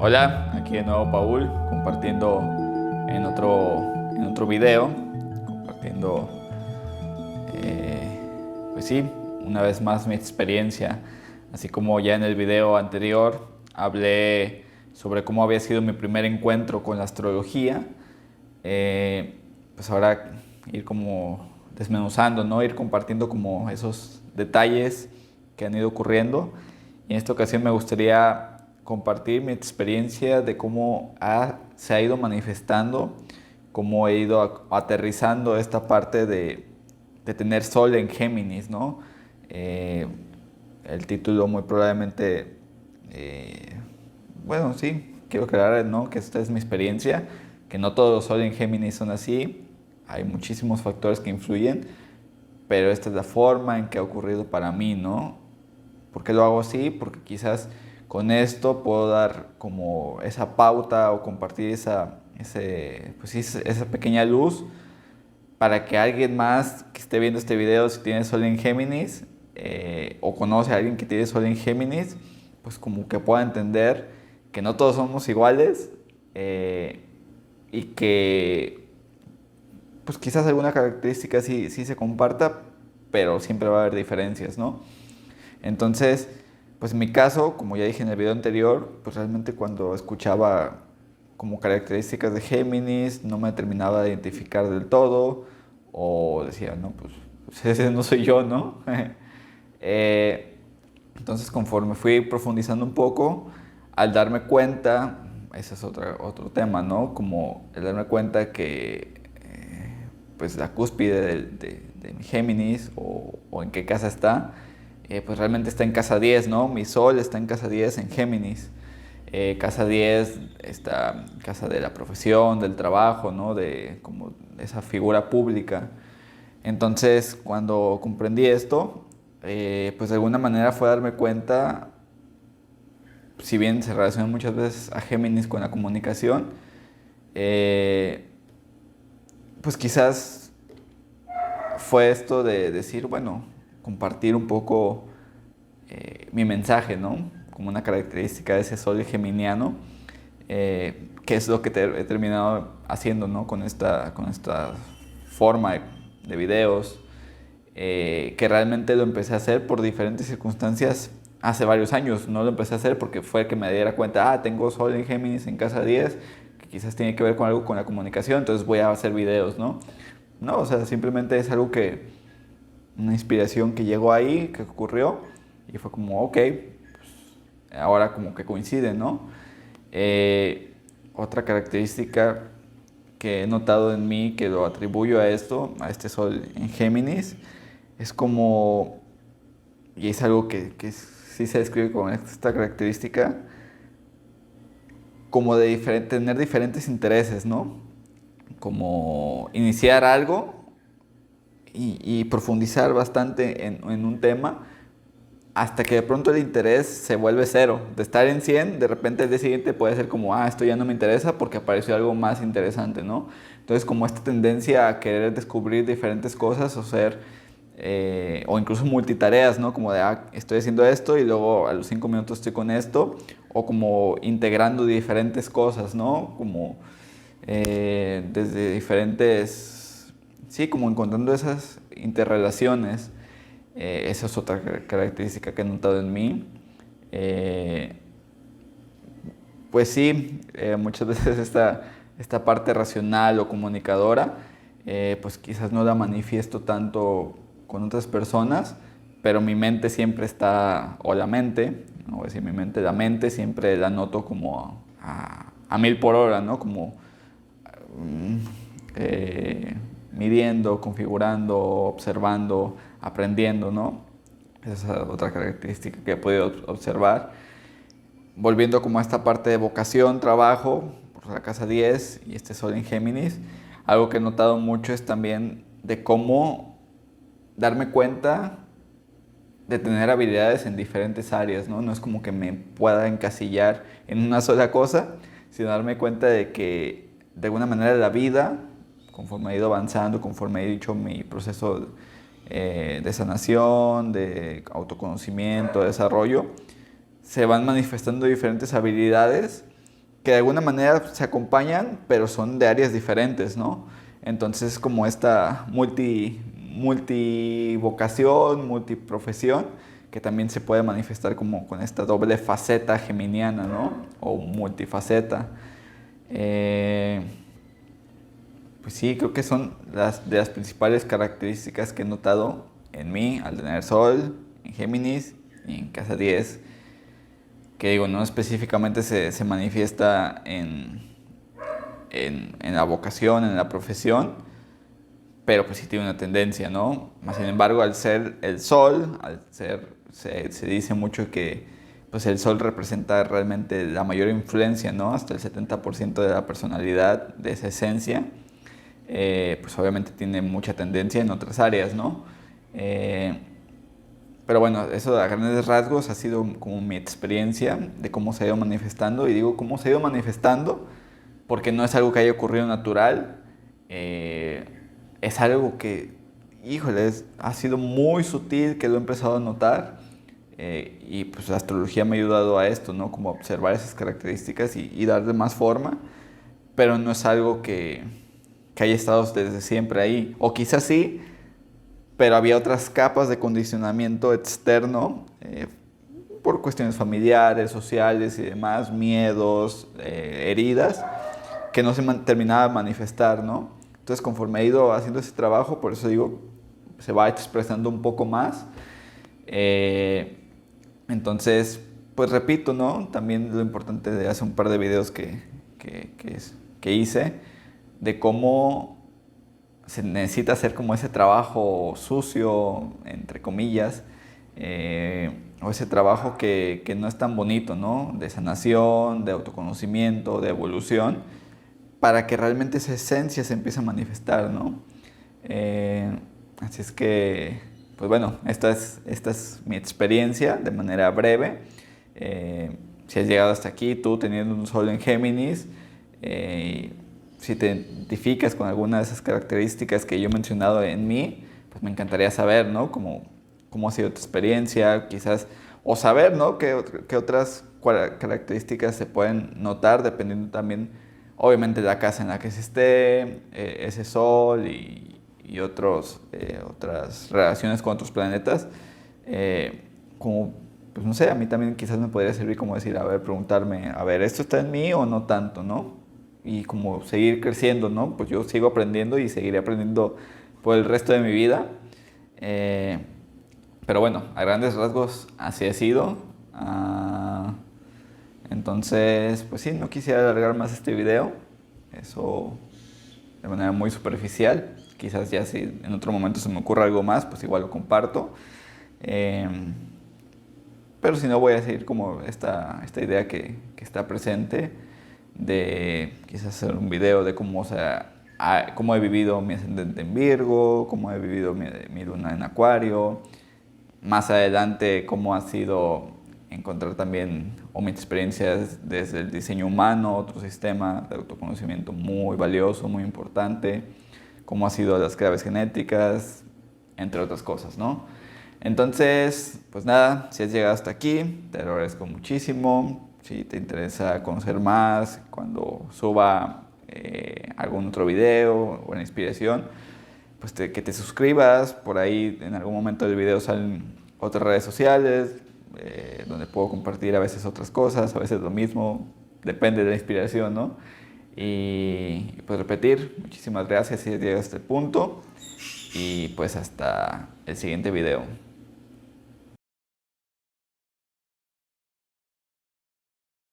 Hola, aquí de nuevo Paul, compartiendo en otro video, compartiendo, pues sí, una vez más mi experiencia, así como ya en el video anterior hablé sobre cómo había sido mi primer encuentro con la astrología. Pues ahora ir como desmenuzando, ¿no? Ir compartiendo como esos detalles que han ido ocurriendo. Y en esta ocasión me gustaría compartir mi experiencia de cómo se ha ido manifestando, cómo he ido aterrizando esta parte de tener Sol en Géminis, ¿no? Eh, el título muy probablemente, eh, bueno, sí, quiero aclarar, ¿no? Que esta es mi experiencia, que no todos los Sol en Géminis son así, hay muchísimos factores que influyen, pero esta es la forma en que ha ocurrido para mí, ¿no? ¿Por qué lo hago así? Porque quizás con esto puedo dar como esa pauta o compartir pues sí, esa pequeña luz para que alguien más que esté viendo este video, si tiene Sol en Géminis, o conoce a alguien que tiene Sol en Géminis, pues como que pueda entender que no todos somos iguales, y que pues quizás alguna característica sí se comparta, pero siempre va a haber diferencias, ¿no? Entonces, pues en mi caso, como ya dije en el video anterior, pues realmente cuando escuchaba como características de Géminis, no me terminaba de identificar del todo, o decía, no, pues ese no soy yo, ¿no? Eh, entonces, conforme fui profundizando un poco, al darme cuenta, ese es otro tema, ¿no? Como el darme cuenta que pues la cúspide de mi Géminis o en qué casa está, pues realmente está en casa 10, ¿no? Mi Sol está en casa 10 en Géminis. Casa 10 está casa de la profesión, del trabajo, ¿no? De como esa figura pública. Entonces, cuando comprendí esto, pues de alguna manera fue darme cuenta, si bien se relaciona muchas veces a Géminis con la comunicación, eh, pues quizás fue esto de decir, bueno, compartir un poco mi mensaje, ¿no? Como una característica de ese sol geminiano, que es lo que he terminado haciendo, ¿no? Con esta forma de videos, que realmente lo empecé a hacer por diferentes circunstancias hace varios años. No lo empecé a hacer porque fue que me diera cuenta, tengo Sol en Géminis en casa 10, que quizás tiene que ver con algo con la comunicación, entonces voy a hacer videos, ¿no? No, o sea, simplemente es algo una inspiración que llegó ahí, que ocurrió, y fue como, ok, pues ahora como que coincide, ¿no? Otra característica que he notado en mí, que lo atribuyo a esto, a este Sol en Géminis, es como, y es algo que sí se describe con esta característica, como de tener diferentes intereses, ¿no? Como iniciar algo y profundizar bastante en un tema hasta que de pronto el interés se vuelve cero. De estar en 100, de repente el día siguiente puede ser como, esto ya no me interesa porque apareció algo más interesante, ¿no? Entonces, como esta tendencia a querer descubrir diferentes cosas o o incluso multitareas, ¿no? Como de, estoy haciendo esto y luego a los 5 minutos estoy con esto, o como integrando diferentes cosas, ¿no? Como desde diferentes, sí, como encontrando esas interrelaciones. Esa es otra característica que he notado en mí. Eh, pues sí, muchas veces esta parte racional o comunicadora, pues quizás no la manifiesto tanto con otras personas, pero mi mente siempre está, o la mente, no voy a decir mi mente, la mente siempre la noto como a 1000 por hora, ¿no? Como mm, midiendo, configurando, observando, aprendiendo, ¿no? Esa es otra característica que he podido observar. Volviendo como a esta parte de vocación, trabajo, por la casa 10 y este Sol en Géminis, algo que he notado mucho es también de cómo darme cuenta de tener habilidades en diferentes áreas, ¿no? No es como que me pueda encasillar en una sola cosa, sino darme cuenta de que de alguna manera la vida, conforme he ido avanzando, conforme he dicho mi proceso de sanación, de autoconocimiento, de desarrollo, se van manifestando diferentes habilidades que de alguna manera se acompañan, pero son de áreas diferentes, ¿no? Entonces como esta multivocación, multiprofesión, que también se puede manifestar como con esta doble faceta geminiana, ¿no? O multifaceta. Eh, pues sí, creo que son de las principales características que he notado en mí al tener Sol, en Géminis y en Casa 10, que digo, no específicamente se manifiesta en la vocación, en la profesión, pero pues sí tiene una tendencia, ¿no? Más sin embargo, al ser el Sol, se dice mucho que pues el Sol representa realmente la mayor influencia, ¿no? Hasta el 70% de la personalidad, de esa esencia. Pues obviamente tiene mucha tendencia en otras áreas, ¿no? Pero bueno, eso a grandes rasgos ha sido como mi experiencia de cómo se ha ido manifestando. Y digo cómo se ha ido manifestando porque no es algo que haya ocurrido natural. Es algo que, híjole, ha sido muy sutil, que lo he empezado a notar. Y pues la astrología me ha ayudado a esto, ¿no? Como a observar esas características y darle más forma. Pero no es algo que haya estado desde siempre ahí. O quizás sí, pero había otras capas de condicionamiento externo por cuestiones familiares, sociales y demás, miedos, heridas, que no se terminaba de manifestar, ¿no? Entonces, conforme he ido haciendo ese trabajo, por eso digo, se va expresando un poco más. Entonces, pues repito, ¿no? También lo importante de hace un par de videos que hice, de cómo se necesita hacer como ese trabajo sucio, entre comillas, o ese trabajo que no es tan bonito, ¿no? De sanación, de autoconocimiento, de evolución, para que realmente esa esencia se empiece a manifestar, ¿no? Así es que, pues bueno, esta es mi experiencia de manera breve. Si has llegado hasta aquí, tú teniendo un Sol en Géminis, si te identificas con alguna de esas características que yo he mencionado en mí, pues me encantaría saber, ¿no? Cómo ha sido tu experiencia, quizás, o saber, ¿no? Qué otras características se pueden notar dependiendo también, obviamente, de la casa en la que se esté, ese Sol y otras relaciones con otros planetas. Como, pues no sé, a mí también quizás me podría servir como decir, a ver, preguntarme, a ver, ¿esto está en mí o no tanto, no? Y como seguir creciendo, ¿no? Pues yo sigo aprendiendo y seguiré aprendiendo por el resto de mi vida. Pero bueno, a grandes rasgos así ha sido. Entonces, pues sí, no quisiera alargar más este video. Eso de manera muy superficial. Quizás ya si en otro momento se me ocurra algo más, pues igual lo comparto. Pero si no, voy a seguir como esta idea que está presente, de quizás hacer un video de cómo he vivido mi ascendente en Virgo, cómo he vivido mi luna en Acuario. Más adelante, cómo ha sido encontrar también, o mi experiencia desde el diseño humano, otro sistema de autoconocimiento muy valioso, muy importante. Cómo ha sido las claves genéticas, entre otras cosas, ¿no? Entonces, pues nada, si has llegado hasta aquí, te lo agradezco muchísimo. Si te interesa conocer más, cuando suba algún otro video o una inspiración, pues que te suscribas. Por ahí en algún momento del video salen otras redes sociales, donde puedo compartir a veces otras cosas, a veces lo mismo, depende de la inspiración, ¿no? Y pues repetir, muchísimas gracias si has llegado a este punto y pues hasta el siguiente video.